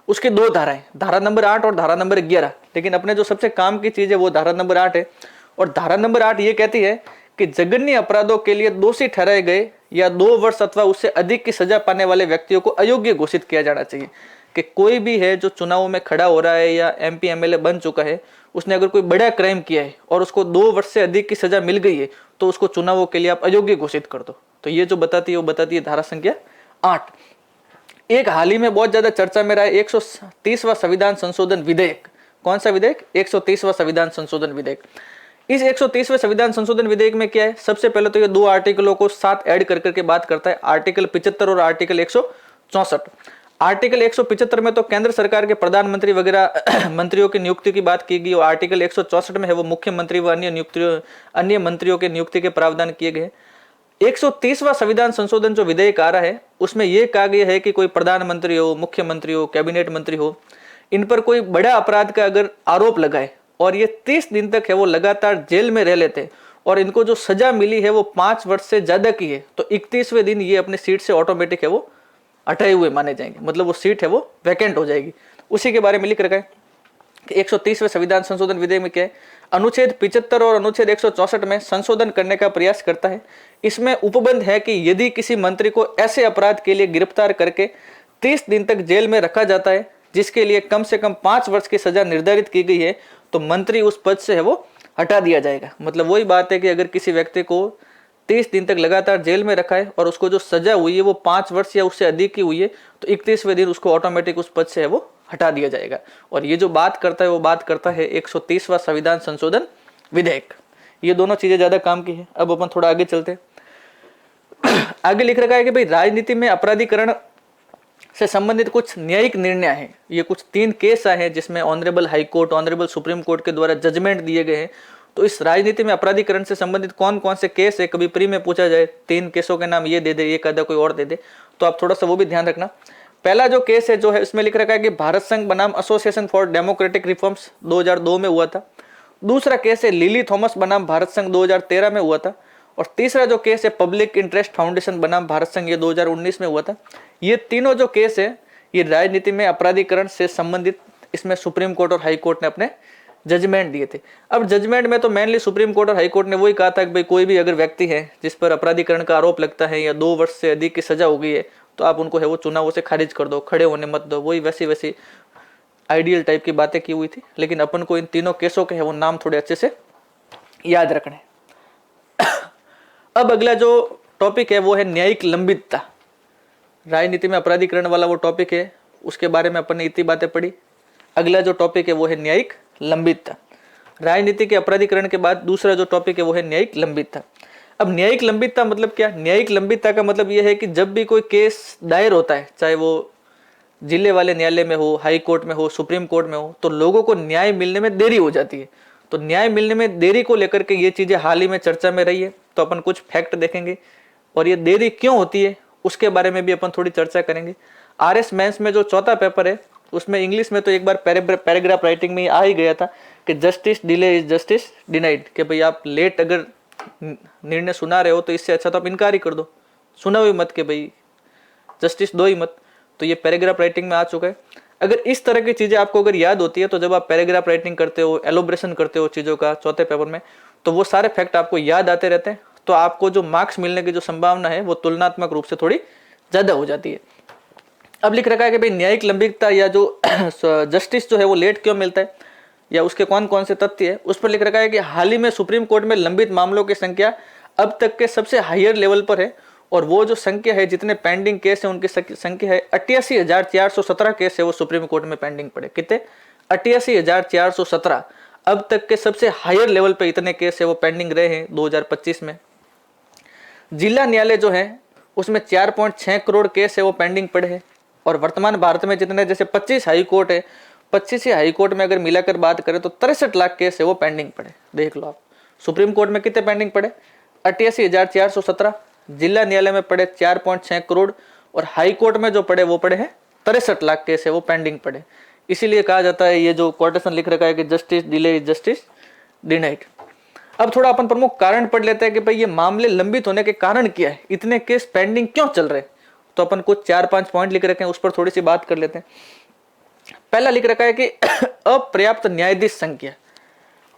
उसकी दो धाराएं, धारा नंबर 8 और धारा नंबर 11। लेकिन अपने जो सबसे काम की चीज है वो धारा नंबर 8 है। और धारा नंबर 8 ये कहती है कि जघन्य अपराधों के लिए दोषी ठहराए गए या 2 वर्ष अथवा उससे अधिक की सजा पाने वाले व्यक्तियों को अयोग्य घोषित किया जाना चाहिए। कि कोई भी है जो चुनावों में खड़ा हो रहा है या MP MLA बन चुका है, उसने अगर कोई बड़ा क्राइम किया है और उसको 2 वर्ष से अधिक की सजा मिल गई है तो उसको चुनावों के लिए आप अयोग्य घोषित कर दो। तो ये जो बताती है वो बताती है धारा संख्या 8। एक हाल ही में बहुत ज्यादा चर्चा में रहा है 130वां संविधान संशोधन विधेयक। कौन सा विधेयक? 130वां संविधान संशोधन विधेयक। इस 130वें संविधान संशोधन विधेयक में क्या है? सबसे पहले तो ये 2 आर्टिकलों को साथ ऐड कर करके बात करता है, आर्टिकल 75 और आर्टिकल 164। आर्टिकल 175 में तो केंद्र सरकार के प्रधानमंत्री वगैरह मंत्रियों की नियुक्ति की बात की गई और आर्टिकल 164 में है वो मुख्यमंत्री व अन्य मंत्रियों के नियुक्ति के प्रावधान किए गए। 130वां संविधान संशोधन जो विधेयक आ रहा है उसमें यह कहा गया है कि कोई प्रधानमंत्री हो, मुख्यमंत्री हो, कैबिनेट मंत्री हो, इन पर कोई बड़ा अपराध का अगर आरोप लगाए और ये 30 दिन तक है वो लगातार जेल में रह लेते और इनको जो सजा मिली है वो 5 वर्ष से ज्यादा की है तो 31वें दिन ये अपने सीट से ऑटोमेटिक है वो हटाए हुए माने जाएंगे, मतलब वो सीट है वो वैकेंट हो जाएगी। उसी के बारे में लिख रखा है कि 130वें संविधान संशोधन विधेयक में क्या है, अनुच्छेद 75 और अनुच्छेद 164 में संशोधन करने का प्रयास करता है। इसमें उपबंध है कि यदि किसी मंत्री को ऐसे अपराध के लिए गिरफ्तार करके 30 दिन तक जेल में रखा जाता है जिसके लिए कम से कम 5 वर्ष की सजा निर्धारित की गई है तो मंत्री उस पद से है वो हटा दिया जाएगा। मतलब वही बात है कि अगर किसी व्यक्ति को 30 दिन तक लगातार जेल में रखा है और उसको जो सजा हुई है वो 5 वर्ष या उससे अधिक की हुई है तो 31वें दिन उसको ऑटोमेटिक उस पद से है वो हटा दिया जाएगा। और ये जो बात करता है वो बात करता है 130वां संविधान संशोधन विधेयक। ये दोनों चीजें ज्यादा काम की है। अब अपन थोड़ा आगे चलते हैं। आगे लिख रखा है कि भाई राजनीति में अपराधीकरण से संबंधित कुछ न्यायिक निर्णय है। ये कुछ 3 केस आए हैं जिसमें honourable high court, honourable supreme court के द्वारा जजमेंट दिए गए हैं। तो इस राजनीति में अपराधीकरण से संबंधित कौन कौन से केस है, कभी प्री में पूछा जाए 3 केसों के नाम ये दे दे, एक आधा कोई और दे दे, तो आप थोड़ा सा वो भी ध्यान रखना। पहला जो केस है जो है इसमें लिख रखा है कि भारत संघ बनाम एसोसिएशन फॉर डेमोक्रेटिक रिफॉर्म्स 2002 में हुआ था। दूसरा केस है लिली थॉमस बनाम भारत संघ 2013 में हुआ था। और तीसरा जो केस है पब्लिक इंटरेस्ट फाउंडेशन बनाम भारत संघ, ये 2019 में हुआ था। ये तीनों जो केस है ये राजनीति में अपराधीकरण से संबंधित, इसमें सुप्रीम कोर्ट और हाई कोर्ट ने अपने जजमेंट दिए थे। अब जजमेंट में तो मेनली सुप्रीम कोर्ट और हाई कोर्ट ने वही कहा था कि भाई कोई भी अगर व्यक्ति है जिस पर अपराधीकरण का आरोप लगता है या 2 वर्ष से अधिक की सजा हो गई है तो आप उनको है वो चुनावों से खारिज कर दो, खड़े होने मत दो। वही वैसी आइडियल टाइप की बातें की हुई थी। लेकिन अपन को इन तीनों केसों के है वो नाम थोड़े अच्छे से याद रखने। अब अगला जो टॉपिक है वो है न्यायिक लंबितता। राजनीति में अपराधीकरण वाला वो टॉपिक है, उसके बारे में अपन ने इतनी बातें पढ़ी। अगला जो टॉपिक है वो है न्यायिक लंबितता। राजनीति के अपराधीकरण के बाद दूसरा जो टॉपिक है वो है न्यायिक लंबितता। अब न्यायिक लंबितता मतलब क्या? न्यायिक लंबितता का मतलब यह है कि जब भी कोई केस दायर होता है, चाहे वो जिले वाले न्यायालय में हो, हाई कोर्ट में हो, सुप्रीम कोर्ट में हो, तो लोगों को न्याय मिलने में देरी हो जाती है। तो न्याय मिलने में देरी को लेकर के ये चीजें हाल ही में चर्चा में रही है। तो अपन कुछ फैक्ट देखेंगे और ये देरी क्यों होती है उसके बारे में भी अपन थोड़ी चर्चा करेंगे। RS मेंस में जो चौथा पेपर है उसमें इंग्लिश में तो एक बार पैराग्राफ राइटिंग में आ ही गया था कि justice delay is justice denied, कि भाई आप लेट अगर निर्णय सुना रहे हो तो इससे अच्छा तो आप इनकार ही कर दो, सुना ही मत, कि भाई जस्टिस दो ही मत। तो ये पैराग्राफ राइटिंग में आ चुका है। अगर इस तरह की चीजें आपको अगर याद होती है तो जब आप पैराग्राफ राइटिंग करते हो, एलोब्रेशन करते हो चीजों का चौथे पेपर में, तो वो सारे फैक्ट आपको याद आते रहते हैं। तो आपको जो मार्क्स मिलने की जो संभावना है वो तुलनात्मक रूप से थोड़ी ज्यादा हो जाती है। अब लिख रखा है कि भाई न्यायिक लंबितता या जो जस्टिस जो है वो लेट क्यों मिलता है या उसके कौन कौन से तथ्य है, उस पर लिख रखा है कि हाल ही में सुप्रीम कोर्ट में लंबित मामलों की संख्या अब तक के सबसे हायर लेवल पर है। और वो जो संख्या है, जितने पेंडिंग केस है उनकी संख्या है 88,417 केस है वो सुप्रीम कोर्ट में पेंडिंग पड़े। कितने? 88,417। अब तक के सबसे हायर लेवल पे इतने केस है वो पेंडिंग रहे हैं 2025 में। जिला न्यायालय जो है उसमें 4.6 करोड़ केस है वो पेंडिंग पड़े हैं। और वर्तमान भारत में जितने, जैसे 25 हाई कोर्ट है, 25 ही हाई कोर्ट में अगर मिलाकर बात करें तो 63 लाख केस है वो पेंडिंग पड़े। देख लो आप, सुप्रीम कोर्ट में कितने पेंडिंग पड़े? 88,417। जिला न्यायालय में पड़े 4.6 करोड़ और हाई कोर्ट में जो पड़े वो पड़े हैं 63 लाख केस है वो पेंडिंग पड़े। इसीलिए कहा जाता है, ये जो कोटेशन लिख रखा है कि justice delay is justice denied. अब थोड़ा अपन प्रमुख कारण पढ़ लेते हैं कि भाई ये मामले लंबित होने के कारण क्या है, इतने केस पेंडिंग क्यों चल रहे। तो अपन कुछ 4-5 पॉइंट लिख रखे हैं, उस पर थोड़ी सी बात कर लेते हैं। पहला लिख रखा है कि अपर्याप्त न्यायाधीश संख्या।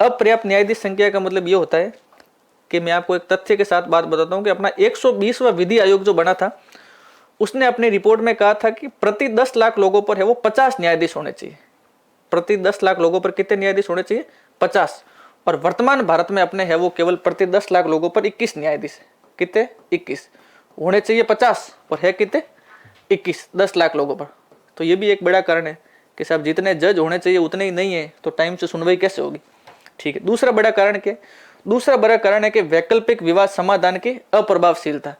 अपर्याप्त न्यायाधीश संख्या का मतलब ये होता है कि मैं आपको एक तथ्य के साथ बात बताता हूं कि अपना 120वां विधि आयोग जो बना था उसने अपनी रिपोर्ट में कहा था कि प्रति 10 लाख लोगों पर है वो 50 न्यायाधीश होने चाहिए। प्रति 10 लाख लोगों पर कितने न्यायाधीश होने चाहिए? 50। और वर्तमान भारत में अपने है वो केवल प्रति 10 लाख लोगों पर 21 न्यायाधीश है। कितने? 21। होने चाहिए 50 और है कितने? 21, 10 लाख लोगों पर। तो ये भी एक बड़ा कारण है कि साहब जितने जज होने चाहिए उतने ही नहीं है, तो टाइम से सुनवाई कैसे होगी। ठीक है। दूसरा बड़ा कारण क्या? दूसरा बड़ा कारण है कि वैकल्पिक विवाद समाधान की अप्रभावशीलता।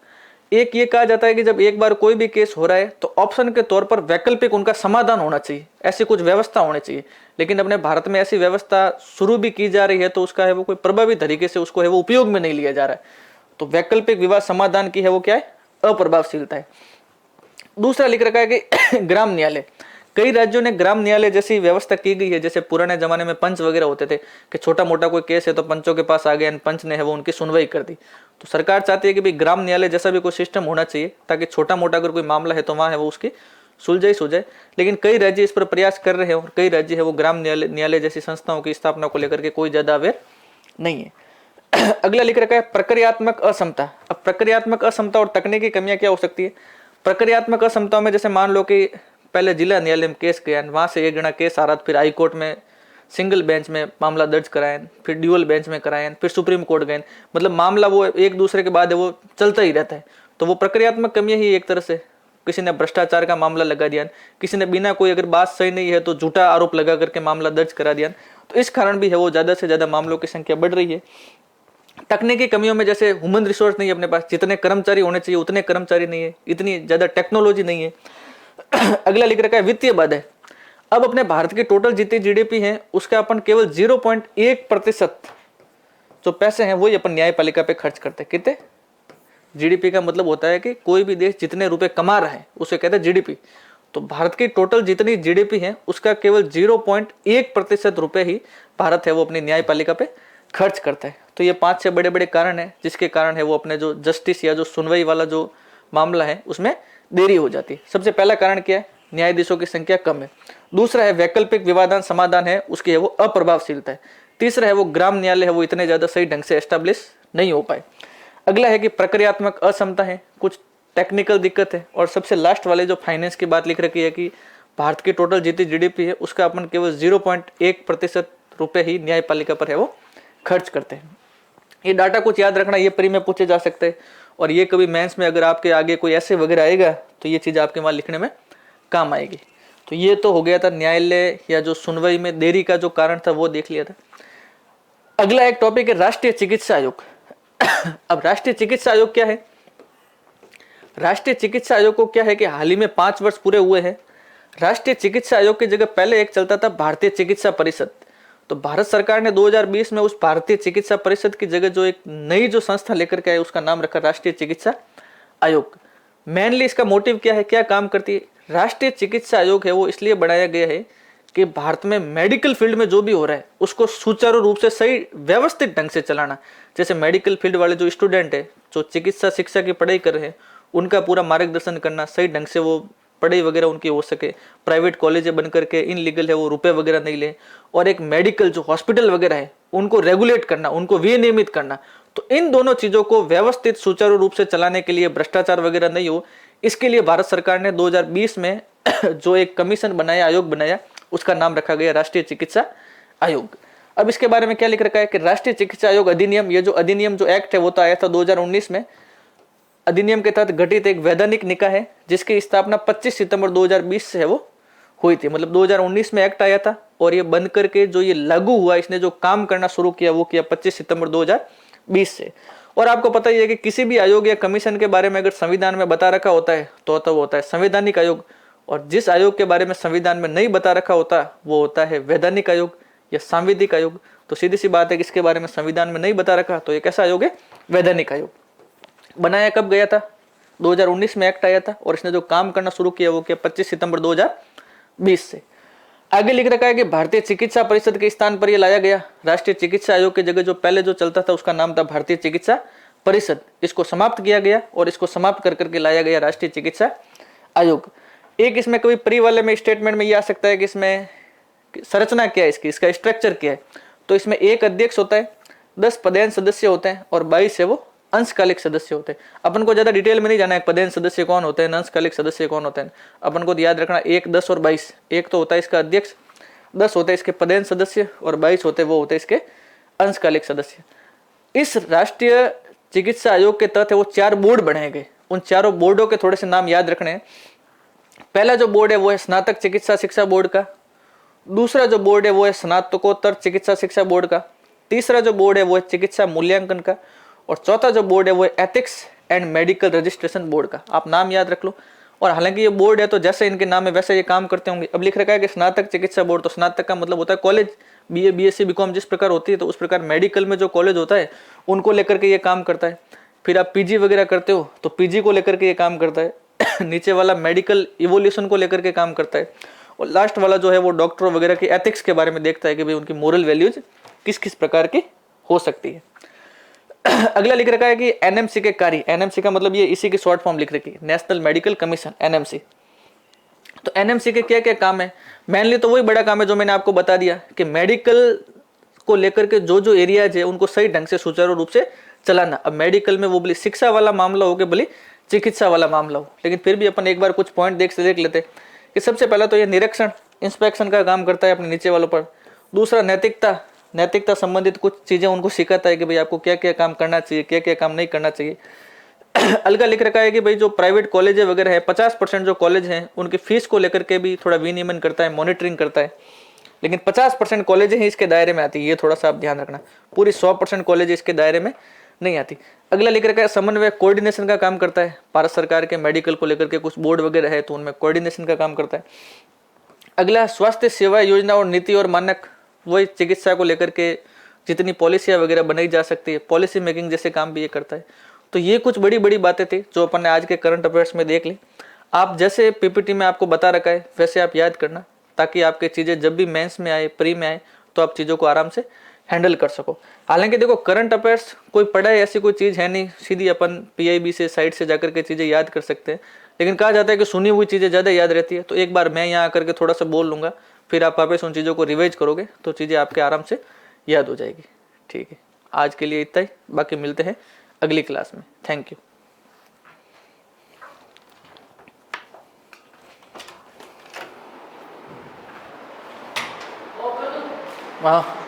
एक ये कहा जाता है कि जब एक बार कोई भी केस हो रहा है तो ऑप्शन के तौर पर वैकल्पिक उनका समाधान होना चाहिए, ऐसी कुछ व्यवस्था होनी चाहिए। लेकिन अपने भारत में ऐसी व्यवस्था शुरू भी की जा रही है तो उसका है वो कोई प्रभावी तरीके से उसको है वो उपयोग में नहीं लिया जा रहा है। तो वैकल्पिक विवाद समाधान की है वो क्या है? अप्रभावशीलता है। दूसरा लिख रखा है कि ग्राम न्यायालय। कई राज्यों ने ग्राम न्यायालय जैसी व्यवस्था की गई है। जैसे पुराने जमाने में पंच वगैरह होते थे कि छोटा मोटा कोई केस है तो पंचों के पास आ गया, पंच ने है वो उनकी सुनवाई कर दी। तो सरकार चाहती है कि भाई ग्राम न्यायालय जैसा भी कोई सिस्टम होना चाहिए ताकि छोटा मोटा अगर कोई मामला है तो वहाँ है वो उसकी सुलझाई। लेकिन कई राज्य इस पर प्रयास कर रहे हैं और कई राज्य है वो ग्राम न्यायालय जैसी संस्थाओं की स्थापना को लेकर के कोई ज्यादा अवेयर नहीं है। अगला लिख रखा है प्रक्रियात्मक असमता। अब प्रक्रियात्मक असमता और तकनीकी कमियां क्या हो सकती है? प्रक्रियात्मक असमता में जैसे मान लो कि पहले जिला न्यायालय में केस गया, वहां से एक गणा केस आ रहा, फिर हाई कोर्ट में सिंगल बेंच में मामला दर्ज कराएं, फिर ड्यूअल बेंच में कराएं, फिर सुप्रीम कोर्ट गए, मतलब मामला वो एक दूसरे के बाद है वो चलता ही रहता है। तो वो प्रक्रियात्मक कमी ही एक तरह से। किसी ने भ्रष्टाचार का मामला लगा दिया, किसी ने बिना कोई अगर बात सही नहीं है तो झूठा आरोप लगा करके मामला दर्ज करा दिया। तो इस कारण भी है वो ज्यादा से ज्यादा मामलों की संख्या बढ़ रही है। तकनीकी कमियों में जैसे ह्यूमन रिसोर्स नहीं है अपने पास, जितने कर्मचारी होने चाहिए उतने कर्मचारी नहीं है, इतनी ज्यादा टेक्नोलॉजी नहीं है। अगला लिख रखा है वित्तीय बाधाएं। अब अपने भारत की टोटल जितनी जीडीपी है उसका अपन केवल 0.1% जो पैसे हैं वही अपन न्यायपालिका पे खर्च करते हैं। कितने? जीडीपी का मतलब होता है कि कोई भी देश जितने रुपए कमा रहा है उसे कहते हैं जीडीपी। तो भारत की टोटल जितनी जीडीपी है उसका केवल 0.1% रुपए ही भारत है वो अपनी न्यायपालिका पे खर्च करता है। तो ये 5-6 बड़े बड़े कारण है जिसके कारण है वो अपने जो जस्टिस या जो सुनवाई वाला जो मामला है उसमें देरी हो जाती है। सबसे पहला कारण क्या है? न्यायाधीशों की संख्या कम है। दूसरा है वैकल्पिक विवादान समाधान है उसकी है वो अप्रभावशीलता है। तीसरा है वो ग्राम न्यायालय है वो इतने ज्यादा सही ढंग से एस्टेब्लिश नहीं हो पाए। अगला है कि प्रक्रियात्मक असमता है, कुछ टेक्निकल दिक्कत है। और सबसे लास्ट वाले जो फाइनेंस की बात लिख रखी है कि भारत की टोटल जितनी जीडीपी है उसका अपन केवल 0.1% रुपए ही न्यायपालिका पर है वो खर्च करते हैं। ये डाटा कुछ याद रखना, ये प्री में पूछे जा सकते हैं और ये कभी मेंस में अगर आपके आगे कोई ऐसे वगैरह आएगा तो ये चीज़ आपके वहाँ लिखने में काम आएगी। तो ये तो हो गया था न्यायालय या जो सुनवाई में देरी का जो कारण था वो देख लिया था। अगला एक टॉपिक है राष्ट्रीय चिकित्सा आयोग। अब राष्ट्रीय चिकित्सा आयोग क्या है? राष्ट्रीय चिकित्सा आयोग को क्या है कि हाल ही में 5 वर्ष पूरे हुए हैं। राष्ट्रीय चिकित्सा आयोग की जगह पहले एक चलता था भारतीय चिकित्सा परिषद। तो भारत सरकार ने 2020 में उस भारतीय चिकित्सा परिषद की जगह जो एक नई जो संस्था लेकर के आए उसका नाम रखा राष्ट्रीय चिकित्सा आयोग। मेनली इसका मोटिव क्या है, क्या काम करती है? राष्ट्रीय चिकित्सा आयोग है वो इसलिए बनाया गया है कि भारत में मेडिकल फील्ड में जो भी हो रहा है उसको सुचारू रूप से सही व्यवस्थित ढंग से चलाना। जैसे मेडिकल फील्ड वाले जो स्टूडेंट है जो चिकित्सा शिक्षा की पढ़ाई कर रहे हैं उनका पूरा मार्गदर्शन करना, सही ढंग से वो पढ़ाई वगैरह उनकी हो सके, प्राइवेट कॉलेज बन करके इनलीगल है वो रुपए वगैरह नहीं ले, और एक मेडिकल जो हॉस्पिटल वगैरह है उनको रेगुलेट करना, उनको विनियमित करना। तो इन दोनों चीजों को व्यवस्थित सुचारू रूप से चलाने के लिए, भ्रष्टाचार वगैरह नहीं हो, इसके लिए भारत सरकार ने 2020 में जो एक कमीशन बनाया, आयोग बनाया, उसका नाम रखा गया राष्ट्रीय चिकित्सा आयोग। अब इसके बारे में क्या लिख रखा है कि राष्ट्रीय चिकित्सा आयोग अधिनियम, ये जो अधिनियम जो एक्ट है वो तो आया था 2019 में। अधिनियम के तहत गठित एक वैधानिक निकाय है जिसकी स्थापना 25 सितंबर 2020 से है वो हुई थी। मतलब 2019 में एक्ट आया था और ये बन करके जो ये लागू हुआ, इसने जो काम करना शुरू किया वो किया 25 सितंबर 2020 से। और आपको पता ही है कि किसी भी आयोग या कमीशन के बारे में अगर संविधान में बता रखा होता है तो वो होता है संवैधानिक आयोग, और जिस आयोग के बारे में संविधान में नहीं बता रखा होता वो होता है वैधानिक आयोग या सांविधिक आयोग। तो सीधी सी बात है कि इसके बारे में संविधान में नहीं बता रखा तो ये कैसा आयोग है? वैधानिक आयोग। बनाया कब गया था? 2019 में एक्ट आया था और इसने जो काम करना शुरू किया वो किया 25 सितंबर 2020 से। आगे लिख रखा है कि भारतीय चिकित्सा परिषद के स्थान पर यह लाया गया। राष्ट्रीय चिकित्सा आयोग की जगह जो पहले जो चलता था उसका नाम था भारतीय चिकित्सा परिषद, इसको समाप्त किया गया और इसको समाप्त कर करके लाया गया राष्ट्रीय चिकित्सा आयोग। एक इसमें कभी प्री वाले में स्टेटमेंट में ये आ सकता है कि इसमें संरचना क्या है इसकी, इसका स्ट्रक्चर क्या है। तो इसमें एक अध्यक्ष होता है, 10 पदेन सदस्य होते हैं और 22 है वो अंशकालिक सदस्य होते हैं। अपन को ज्यादा डिटेल में नहीं जाना है पदेन सदस्य कौन होते हैं, अंशकालिक सदस्य कौन होते हैं। अपन को याद रखना 1, 10 और 22। एक तो होता है इसका अध्यक्ष, 10 होते हैं इसके पदेन सदस्य और 22 होते वो होते इसके अंशकालिक सदस्य। इस राष्ट्रीय चिकित्सा आयोग के तहत वो 4 बोर्ड बनाए गए। उन चारों बोर्डों के थोड़े से नाम याद रखने हैं। पहला जो बोर्ड है वो है स्नातक चिकित्सा शिक्षा बोर्ड का। दूसरा जो बोर्ड है वो है स्नातकोत्तर चिकित्सा शिक्षा बोर्ड का। तीसरा जो बोर्ड है वो है चिकित्सा मूल्यांकन का। और चौथा जो बोर्ड है वो है ethics and medical registration board का। आप नाम याद रख लो। और हालांकि ये बोर्ड है तो जैसे इनके नाम है वैसे ये काम करते होंगे। अब लिख रखा है कि स्नातक चिकित्सा बोर्ड, तो स्नातक का मतलब होता है कॉलेज, बीए, बीएससी, बीकॉम जिस प्रकार होती है तो उस प्रकार मेडिकल में जो कॉलेज होता है उनको लेकर के ये काम करता है। फिर आप पीजी वगैरह करते हो तो पीजी को लेकर के ये काम करता है। नीचे वाला मेडिकल इवोल्यूशन को लेकर के काम करता है। और लास्ट वाला जो है वो डॉक्टर वगैरह की एथिक्स के बारे में देखता है कि भाई उनकी मोरल वैल्यूज किस किस प्रकार की हो सकती है। अगला लिख रखा है कि एनएमसी के कार्य, एनएमसी का मतलब ये इसी की शॉर्ट फॉर्म लिख रखी है, नेशनल मेडिकल कमीशन, एनएमसी। तो एनएमसी के क्या क्या काम है? मेनली तो वही बड़ा काम है जो मैंने आपको बता दिया कि मेडिकल को लेकर के जो जो एरियाज है उनको सही ढंग से सुचारू रूप से चलाना। अब मेडिकल में वो बोली शिक्षा वाला मामला हो कि बोली चिकित्सा वाला मामला हो, लेकिन फिर भी अपन एक बार कुछ पॉइंट देख लेते कि सबसे पहला तो ये निरीक्षण, इंस्पेक्शन का काम करता है अपने नीचे वालों पर। दूसरा नैतिकता संबंधित कुछ चीजें उनको सिखाता है कि भाई आपको क्या क्या काम करना चाहिए, क्या क्या काम नहीं करना चाहिए। अलग लिख रखा है कि भाई जो प्राइवेट कॉलेज वगैरह है 50% जो कॉलेज हैं उनकी फीस को लेकर के भी थोड़ा विनियमन करता है, मॉनिटरिंग करता है। लेकिन 50% कॉलेज ही इसके दायरे में आती है, ये थोड़ा सा आप ध्यान रखना। पूरी 100% कॉलेज इसके दायरे में नहीं आती। अगला लिख रखा है समन्वय, कोऑर्डिनेशन का काम करता है। भारत सरकार के मेडिकल को लेकर के कुछ बोर्ड वगैरह है तो उनमें कोऑर्डिनेशन का काम करता है। अगला स्वास्थ्य सेवा योजना और नीति और मानक, वही चिकित्सा को लेकर के जितनी पॉलिसियां वगैरह बनाई जा सकती है, पॉलिसी मेकिंग जैसे काम भी ये करता है। तो ये कुछ बड़ी बड़ी बातें थी जो अपन ने आज के करंट अफेयर्स में देख ली। आप जैसे पीपीटी में आपको बता रखा है वैसे आप याद करना, ताकि आपके चीज़ें जब भी मेंस में आए, प्री में आए तो आप चीज़ों को आराम से हैंडल कर सको। हालांकि देखो करंट अफेयर्स कोई पढ़ाई ऐसी कोई चीज़ है नहीं, सीधी अपन पीआईबी से साइट से जाकर के चीज़ें याद कर सकते हैं। लेकिन कहा जाता है कि सुनी हुई चीज़ें ज़्यादा याद रहती है। तो एक बार मैं यहाँ आकर के थोड़ा सा बोल लूँगा, फिर आप वापस उन चीज़ों को रिवाइज करोगे तो चीज़ें आपके आराम से याद हो जाएगी। ठीक है, आज के लिए इतना ही, बाकी मिलते हैं अगली क्लास में। Thank you. वाह।